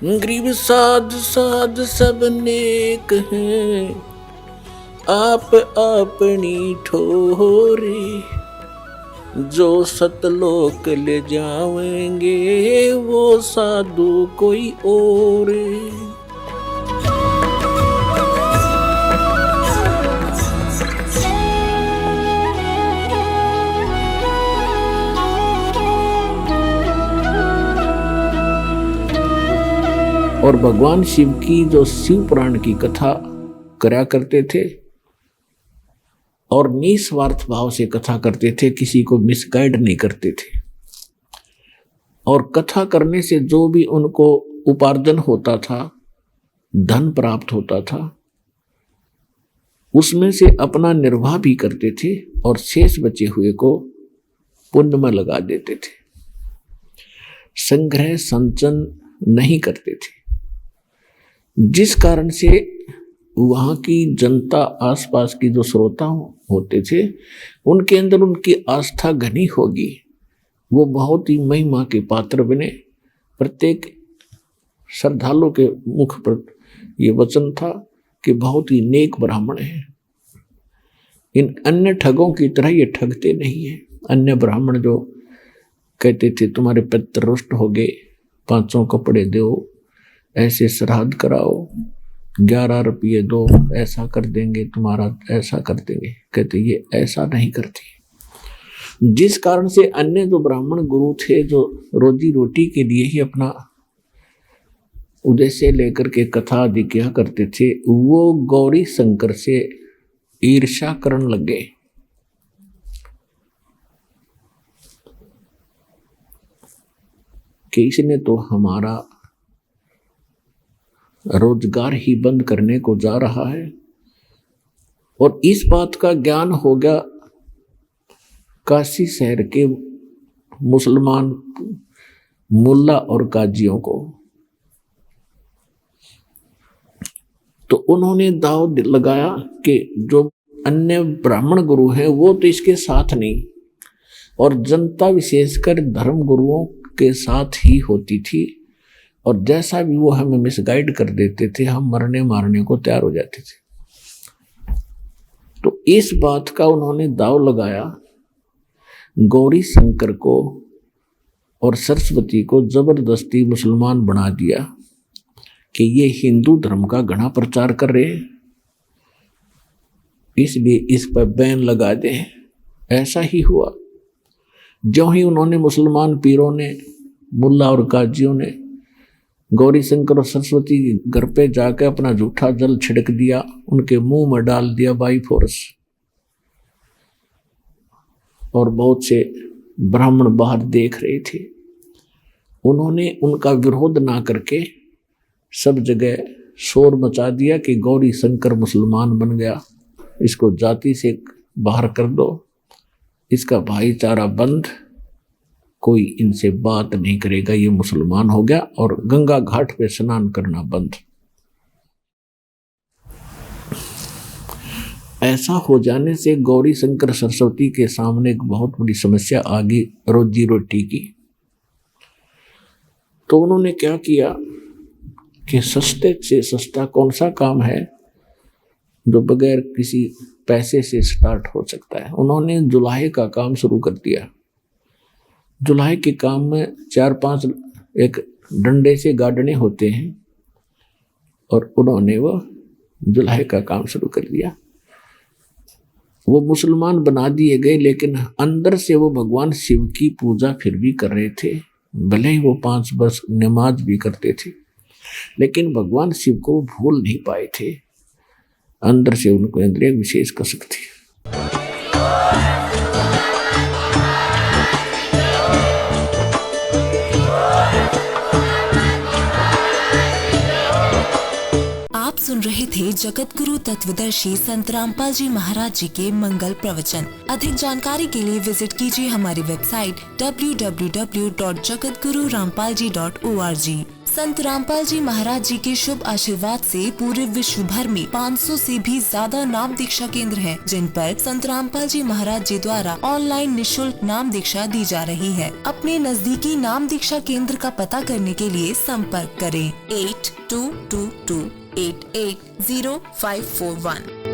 गरीब साध साध सब नेक हैं, आप अपनी ठोरे, जो सतलोक ले जावेंगे वो साधु कोई और। और भगवान शिव की जो शिव पुराण की कथा करा करते थे और निस्वार्थ भाव से कथा करते थे, किसी को मिसगाइड नहीं करते थे। और कथा करने से जो भी उनको उपार्जन होता था, धन प्राप्त होता था, उसमें से अपना निर्वाह भी करते थे और शेष बचे हुए को पुण्य में लगा देते थे। संग्रह संचन नहीं करते थे, जिस कारण से वहाँ की जनता, आसपास की जो श्रोता होते थे, उनके अंदर उनकी आस्था घनी होगी, वो बहुत ही महिमा के पात्र बने। प्रत्येक श्रद्धालु के मुख पर ये वचन था कि बहुत ही नेक ब्राह्मण हैं। इन अन्य ठगों की तरह ये ठगते नहीं हैं। अन्य ब्राह्मण जो कहते थे तुम्हारे पितर रुष्ट हो गए, 500 कपड़े दो, ऐसे श्राद्ध कराओ, 11 रुपये दो, ऐसा कर देंगे, तुम्हारा ऐसा कर देंगे, कहते ये ऐसा नहीं करते। जिस कारण से अन्य जो ब्राह्मण गुरु थे, जो रोजी रोटी के लिए ही अपना उद्देश्य लेकर के कथा आदि किया करते थे, वो गौरी शंकर से ईर्ष्या करने लगे। कि इसने तो हमारा रोजगार ही बंद करने को जा रहा है। और इस बात का ज्ञान हो गया काशी शहर के मुसलमान मुल्ला और काजियों को। तो उन्होंने दाव लगाया कि जो अन्य ब्राह्मण गुरु हैं वो तो इसके साथ नहीं, और जनता विशेषकर धर्म गुरुओं के साथ ही होती थी, और जैसा भी वो हमें मिसगाइड कर देते थे, हम मरने मारने को तैयार हो जाते थे। तो इस बात का उन्होंने दाव लगाया, गौरी शंकर को और सरस्वती को जबरदस्ती मुसलमान बना दिया कि ये हिंदू धर्म का घना प्रचार कर रहे हैं, इसलिए इस पर बैन लगा दें। ऐसा ही हुआ। जो ही उन्होंने मुसलमान पीरों ने, मुल्ला और काजियों ने गौरी शंकर और सरस्वती के घर पे जाकर अपना जूठा जल छिड़क दिया, उनके मुंह में डाल दिया बाई फोर्स। और बहुत से ब्राह्मण बाहर देख रहे थे। उन्होंने उनका विरोध ना करके सब जगह शोर मचा दिया कि गौरी शंकर मुसलमान बन गया, इसको जाति से बाहर कर दो, इसका भाईचारा बंद, कोई इनसे बात नहीं करेगा, ये मुसलमान हो गया। और गंगा घाट पे स्नान करना बंद। ऐसा हो जाने से गौरी शंकर सरस्वती के सामने एक बहुत बड़ी समस्या आ गई, रोजी रोटी की। तो उन्होंने क्या किया कि सस्ते से सस्ता कौन सा काम है जो बगैर किसी पैसे से स्टार्ट हो सकता है। उन्होंने जुलाहे का काम शुरू कर दिया। जुलाहे के काम में 4-5 एक डंडे से गाड़ने होते हैं, और उन्होंने वो जुलाहे का काम शुरू कर दिया। वो मुसलमान बना दिए गए, लेकिन अंदर से वो भगवान शिव की पूजा फिर भी कर रहे थे। भले ही वो 5 वर्ष नमाज भी करते थे, लेकिन भगवान शिव को भूल नहीं पाए थे। अंदर से उनको अंदर एक विशेष कसक थी। आप सुन रहे थे जगत गुरु तत्वदर्शी संत रामपाल जी महाराज जी के मंगल प्रवचन। अधिक जानकारी के लिए विजिट कीजिए हमारी वेबसाइट www.jagatgururampalji.org। संत रामपाल जी महाराज जी के शुभ आशीर्वाद से पूरे विश्व भर में 500 से भी ज्यादा नाम दीक्षा केंद्र हैं, जिन पर संत रामपाल जी महाराज जी द्वारा ऑनलाइन निशुल्क नाम दीक्षा दी जा रही है। अपने नजदीकी नाम दीक्षा केंद्र का पता करने के लिए संपर्क करें 8222880541।